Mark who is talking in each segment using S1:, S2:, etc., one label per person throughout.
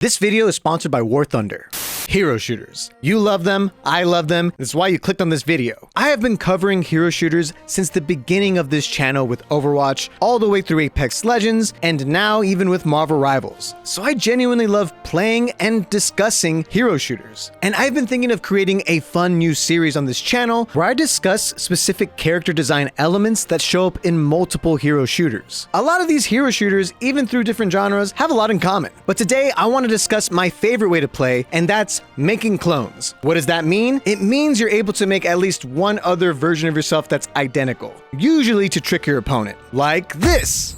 S1: This video is sponsored by War Thunder. Hero shooters. You love them, I love them, that's why you clicked on this video. I have been covering hero shooters since the beginning of this channel with Overwatch, all the way through Apex Legends, and now even with Marvel Rivals. So I genuinely love playing and discussing hero shooters. And I've been thinking of creating a fun new series on this channel where I discuss specific character design elements that show up in multiple hero shooters. A lot of these hero shooters, even through different genres, have a lot in common. But today I want to discuss my favorite way to play, and that's making clones. What does that mean? It means you're able to make at least one other version of yourself that's identical, usually to trick your opponent, like this.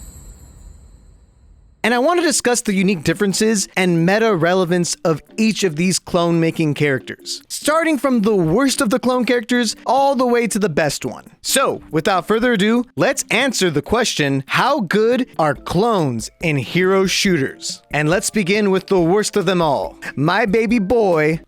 S1: And I want to discuss the unique differences and meta relevance of each of these clone making characters, starting from the worst of the clone characters all the way to the best one. So without further ado, let's answer the question, how good are clones in hero shooters? And let's begin with the worst of them all, my baby boy.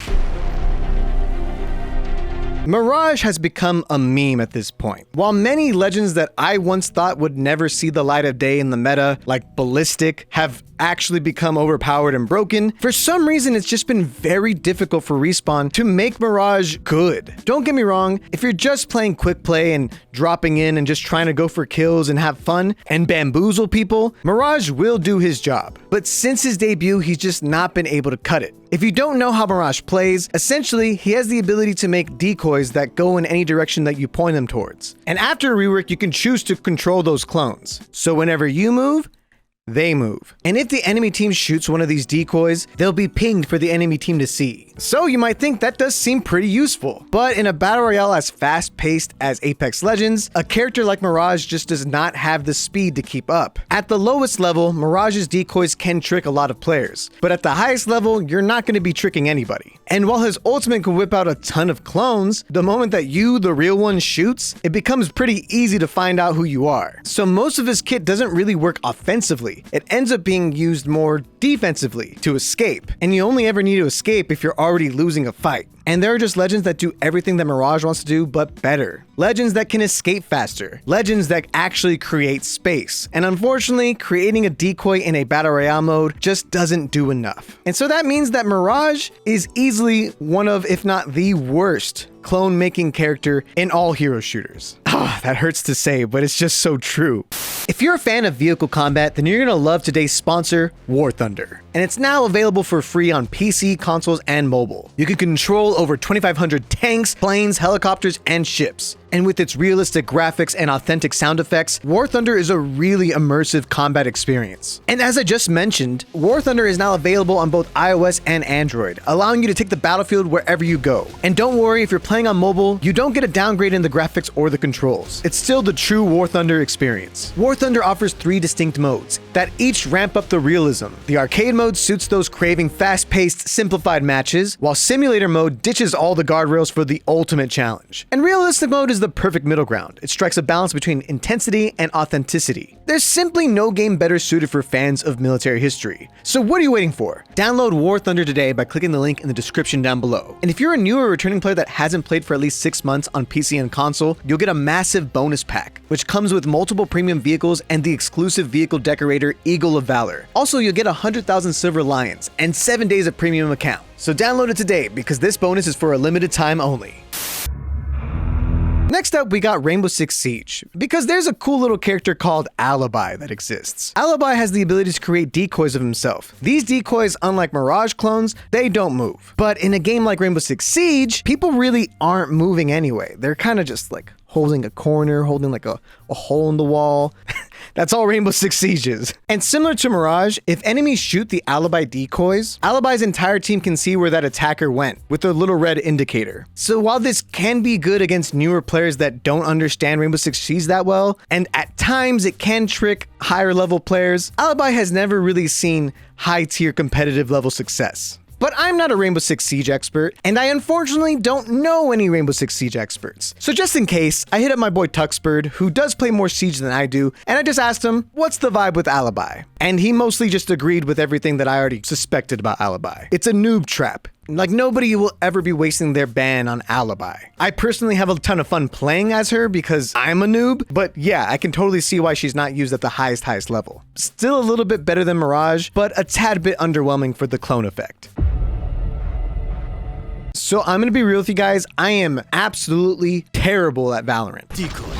S1: Mirage has become a meme at this point. While many legends that I once thought would never see the light of day in the meta, like Ballistic, have actually become overpowered and broken, for some reason it's just been very difficult for Respawn to make Mirage good. Don't get me wrong, if you're just playing quick play and dropping in and just trying to go for kills and have fun and bamboozle people, Mirage will do his job. But since his debut, he's just not been able to cut it. If you don't know how Mirage plays, essentially he has the ability to make decoys that go in any direction that you point them towards. And after a rework, you can choose to control those clones. So whenever you move, they move. And if the enemy team shoots one of these decoys, they'll be pinged for the enemy team to see. So you might think that does seem pretty useful. But in a battle royale as fast-paced as Apex Legends, a character like Mirage just does not have the speed to keep up. At the lowest level, Mirage's decoys can trick a lot of players. But at the highest level, you're not going to be tricking anybody. And while his ultimate can whip out a ton of clones, the moment that you, the real one, shoots, it becomes pretty easy to find out who you are. So most of his kit doesn't really work offensively. It ends up being used more defensively to escape, and you only ever need to escape if you're already losing a fight. And there are just legends that do everything that Mirage wants to do, but better. Legends that can escape faster. Legends that actually create space. And unfortunately, creating a decoy in a battle royale mode just doesn't do enough. And so that means that Mirage is easily one of, if not the worst, clone making character in all hero shooters. That hurts to say, but it's just so true. If you're a fan of vehicle combat, then you're gonna love today's sponsor, War Thunder. And it's now available for free on PC, consoles, and mobile. You can control over 2,500 tanks, planes, helicopters, and ships. And with its realistic graphics and authentic sound effects, War Thunder is a really immersive combat experience. And as I just mentioned, War Thunder is now available on both iOS and Android, allowing you to take the battlefield wherever you go. And don't worry, if you're playing on mobile, you don't get a downgrade in the graphics or the controls. It's still the true War Thunder experience. War Thunder offers 3 distinct modes that each ramp up the realism. The arcade mode suits those craving fast-paced, simplified matches, while simulator mode ditches all the guardrails for the ultimate challenge. And realistic mode is the perfect middle ground. It strikes a balance between intensity and authenticity. There's simply no game better suited for fans of military history. So what are you waiting for? Download War Thunder today by clicking the link in the description down below. And if you're a new or returning player that hasn't played for at least 6 months on PC and console, you'll get a massive bonus pack, which comes with multiple premium vehicles and the exclusive vehicle decorator Eagle of Valor. Also, you'll get 100,000 Silver Lions and 7 days of premium account. So download it today because this bonus is for a limited time only. Next up, we got Rainbow Six Siege, because there's a cool little character called Alibi that exists. Alibi has the ability to create decoys of himself. These decoys, unlike Mirage clones, they don't move. But in a game like Rainbow Six Siege, people really aren't moving anyway. They're kind of just like holding a corner, holding like a hole in the wall. That's all Rainbow Six Siege is. And similar to Mirage, if enemies shoot the Alibi decoys, Alibi's entire team can see where that attacker went with a little red indicator. So while this can be good against newer players that don't understand Rainbow Six Siege that well, and at times it can trick higher level players, Alibi has never really seen high tier competitive level success. But I'm not a Rainbow Six Siege expert, and I unfortunately don't know any Rainbow Six Siege experts. So just in case, I hit up my boy Tuxbird, who does play more Siege than I do, and I just asked him, what's the vibe with Alibi? And he mostly just agreed with everything that I already suspected about Alibi. It's a noob trap. Like, nobody will ever be wasting their ban on Alibi. I personally have a ton of fun playing as her because I'm a noob, but yeah, I can totally see why she's not used at the highest level. Still a little bit better than Mirage, but a tad bit underwhelming for the clone effect. So I'm gonna be real with you guys, I am absolutely terrible at Valorant. Decoy.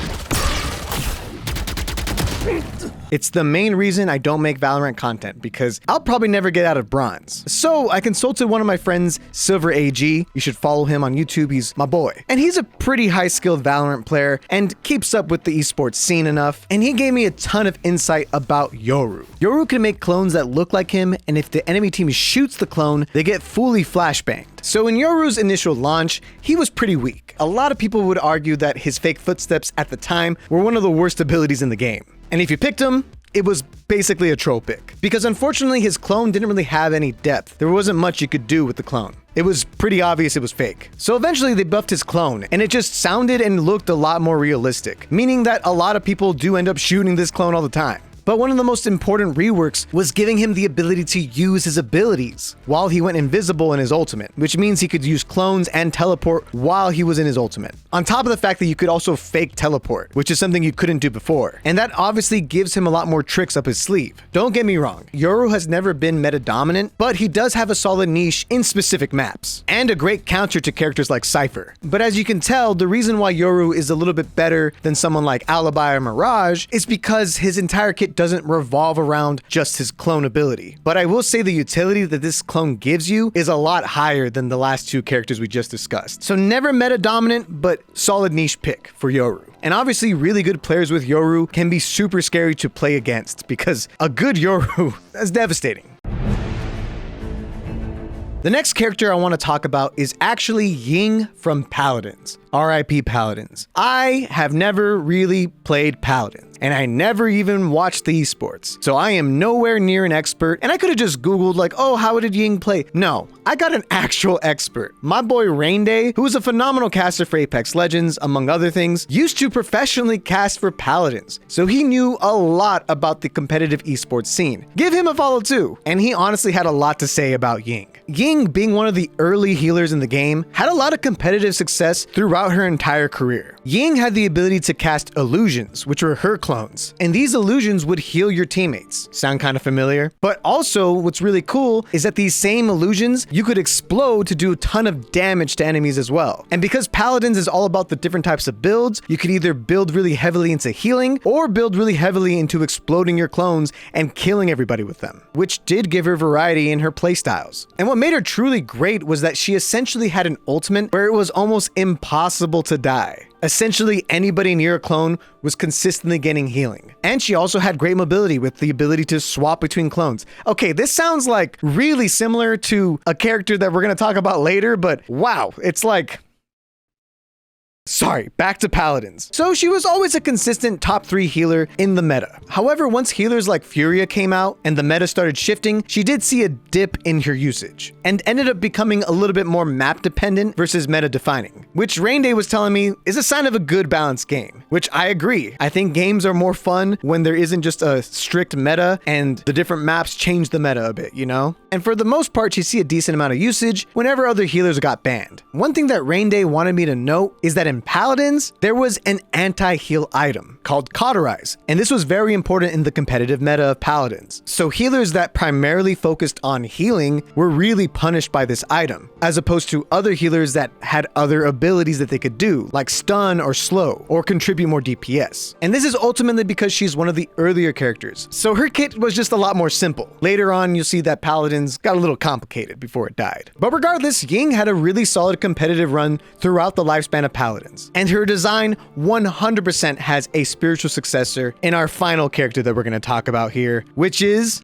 S1: It's the main reason I don't make Valorant content, because I'll probably never get out of bronze. So I consulted one of my friends, Silver AG. You should follow him on YouTube, he's my boy. And he's a pretty high-skilled Valorant player and keeps up with the esports scene enough, and he gave me a ton of insight about Yoru. Yoru can make clones that look like him, and if the enemy team shoots the clone, they get fully flashbanged. So in Yoru's initial launch, he was pretty weak. A lot of people would argue that his fake footsteps at the time were one of the worst abilities in the game. And if you picked him, it was basically a troll pick. Because unfortunately, his clone didn't really have any depth. There wasn't much you could do with the clone. It was pretty obvious it was fake. So eventually they buffed his clone, and it just sounded and looked a lot more realistic, meaning that a lot of people do end up shooting this clone all the time. But one of the most important reworks was giving him the ability to use his abilities while he went invisible in his ultimate, which means he could use clones and teleport while he was in his ultimate. On top of the fact that you could also fake teleport, which is something you couldn't do before. And that obviously gives him a lot more tricks up his sleeve. Don't get me wrong, Yoru has never been meta dominant, but he does have a solid niche in specific maps, and a great counter to characters like Cypher. But as you can tell, the reason why Yoru is a little bit better than someone like Alibi or Mirage is because his entire kit doesn't revolve around just his clone ability. But I will say the utility that this clone gives you is a lot higher than the last two characters we just discussed. So never meta dominant, but solid niche pick for Yoru. And obviously really good players with Yoru can be super scary to play against, because a good Yoru is devastating. The next character I want to talk about is actually Ying from Paladins. RIP Paladins. I have never really played Paladins, and I never even watched the esports. So I am nowhere near an expert, and I could have just Googled like, oh, how did Ying play? No, I got an actual expert. My boy Rainday, who is a phenomenal caster for Apex Legends, among other things, used to professionally cast for Paladins. So he knew a lot about the competitive esports scene. Give him a follow too. And he honestly had a lot to say about Ying. Ying, being one of the early healers in the game, had a lot of competitive success throughout her entire career. Ying had the ability to cast illusions, which were her clones, and these illusions would heal your teammates. Sound kind of familiar? But also, what's really cool is that these same illusions, you could explode to do a ton of damage to enemies as well. And because Paladins is all about the different types of builds, you could either build really heavily into healing, or build really heavily into exploding your clones and killing everybody with them, which did give her variety in her playstyles. And what made her truly great was that she essentially had an ultimate where it was almost impossible to die. Essentially, anybody near a clone was consistently getting healing. And she also had great mobility with the ability to swap between clones. Okay, this sounds like really similar to a character that we're going to talk about later, but wow, it's like... Sorry, back to Paladins. So she was always a consistent top 3 healer in the meta. However, once healers like Furia came out and the meta started shifting, she did see a dip in her usage and ended up becoming a little bit more map dependent versus meta defining, which Rainday was telling me is a sign of a good balanced game, which I agree. I think games are more fun when there isn't just a strict meta and the different maps change the meta a bit, you know? And for the most part, you see a decent amount of usage whenever other healers got banned. One thing that Rainday wanted me to note is that in Paladins, there was an anti-heal item called Cauterize, and this was very important in the competitive meta of Paladins. So healers that primarily focused on healing were really punished by this item, as opposed to other healers that had other abilities that they could do, like stun or slow, or contribute more DPS. And this is ultimately because she's one of the earlier characters, so her kit was just a lot more simple. Later on, you'll see that Paladins got a little complicated before it died. But regardless, Ying had a really solid competitive run throughout the lifespan of Paladins, and her design 100% has a spiritual successor in our final character that we're going to talk about here, which is...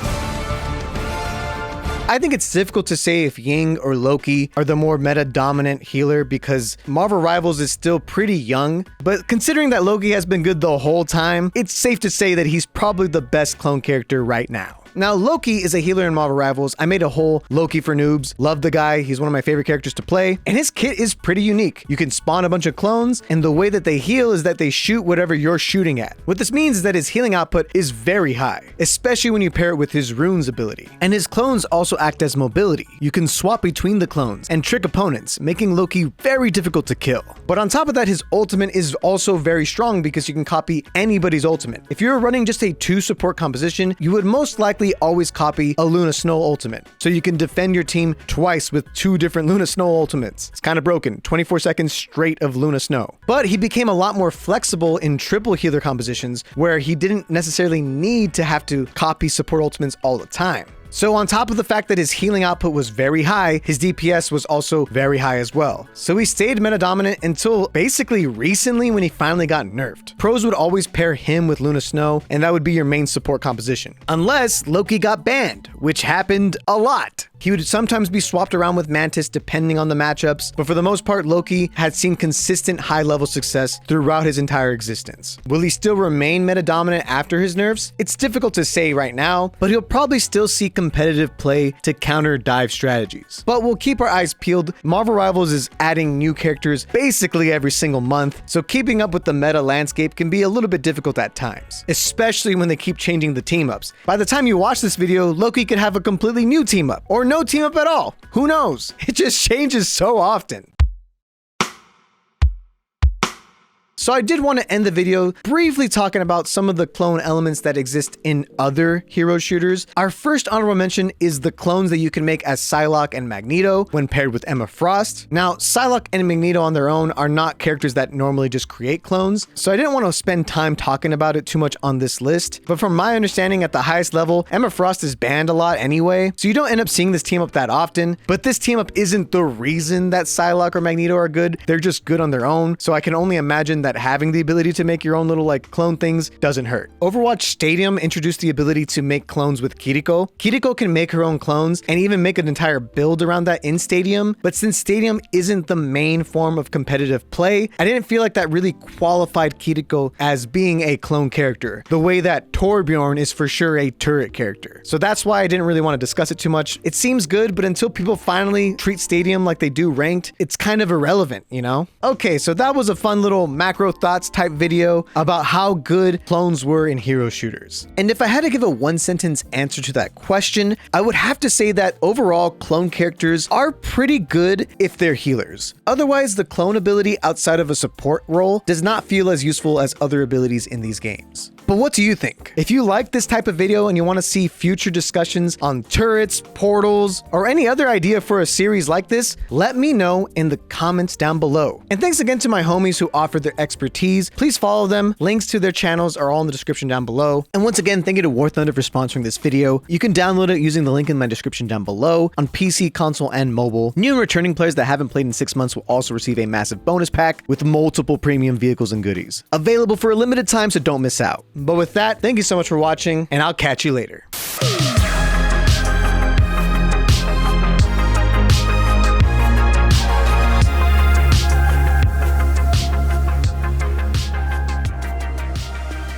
S1: I think it's difficult to say if Ying or Loki are the more meta-dominant healer because Marvel Rivals is still pretty young, but considering that Loki has been good the whole time, it's safe to say that he's probably the best clone character right now. Now, Loki is a healer in Marvel Rivals. I made a whole Loki for noobs. Love the guy. He's one of my favorite characters to play. And his kit is pretty unique. You can spawn a bunch of clones, and the way that they heal is that they shoot whatever you're shooting at. What this means is that his healing output is very high, especially when you pair it with his runes ability. And his clones also act as mobility. You can swap between the clones and trick opponents, making Loki very difficult to kill. But on top of that, his ultimate is also very strong because you can copy anybody's ultimate. If you're running just a 2 support composition, you would most likely always copy a Luna Snow ultimate. So you can defend your team twice with 2 different Luna Snow ultimates. It's kind of broken. 24 seconds straight of Luna Snow. But he became a lot more flexible in triple healer compositions where he didn't necessarily need to have to copy support ultimates all the time. So on top of the fact that his healing output was very high, his DPS was also very high as well. So he stayed meta dominant until basically recently when he finally got nerfed. Pros would always pair him with Luna Snow, and that would be your main support composition. Unless Loki got banned, which happened a lot. He would sometimes be swapped around with Mantis depending on the matchups, but for the most part, Loki had seen consistent high-level success throughout his entire existence. Will he still remain meta-dominant after his nerfs? It's difficult to say right now, but he'll probably still see competitive play to counter dive strategies. But we'll keep our eyes peeled. Marvel Rivals is adding new characters basically every single month, so keeping up with the meta landscape can be a little bit difficult at times, especially when they keep changing the team-ups. By the time you watch this video, Loki could have a completely new team-up, or no team up at all. Who knows? It just changes so often. So I did want to end the video briefly talking about some of the clone elements that exist in other hero shooters. Our first honorable mention is the clones that you can make as Psylocke and Magneto when paired with Emma Frost. Now, Psylocke and Magneto on their own are not characters that normally just create clones, so I didn't want to spend time talking about it too much on this list. But from my understanding at the highest level, Emma Frost is banned a lot anyway, so you don't end up seeing this team up that often. But this team up isn't the reason that Psylocke or Magneto are good. They're just good on their own, so I can only imagine that having the ability to make your own little clone things doesn't hurt. Overwatch Stadium introduced the ability to make clones with Kiriko. Kiriko can make her own clones and even make an entire build around that in Stadium, but since Stadium isn't the main form of competitive play, I didn't feel like that really qualified Kiriko as being a clone character, the way that Torbjorn is for sure a turret character. So that's why I didn't really want to discuss it too much. It seems good, but until people finally treat Stadium like they do ranked, it's kind of irrelevant, you know? Okay, so that was a fun little macro thoughts type video about how good clones were in hero shooters. And if I had to give a 1-sentence answer to that question, I would have to say that overall clone characters are pretty good if they're healers. Otherwise, the clone ability outside of a support role does not feel as useful as other abilities in these games. But what do you think? If you like this type of video and you want to see future discussions on turrets, portals, or any other idea for a series like this, let me know in the comments down below. And thanks again to my homies who offered their expertise. Please follow them. Links to their channels are all in the description down below. And once again, thank you to War Thunder for sponsoring this video. You can download it using the link in my description down below on PC, console, and mobile. New and returning players that haven't played in 6 months will also receive a massive bonus pack with multiple premium vehicles and goodies. Available for a limited time, so don't miss out. But with that, thank you so much for watching, and I'll catch you later.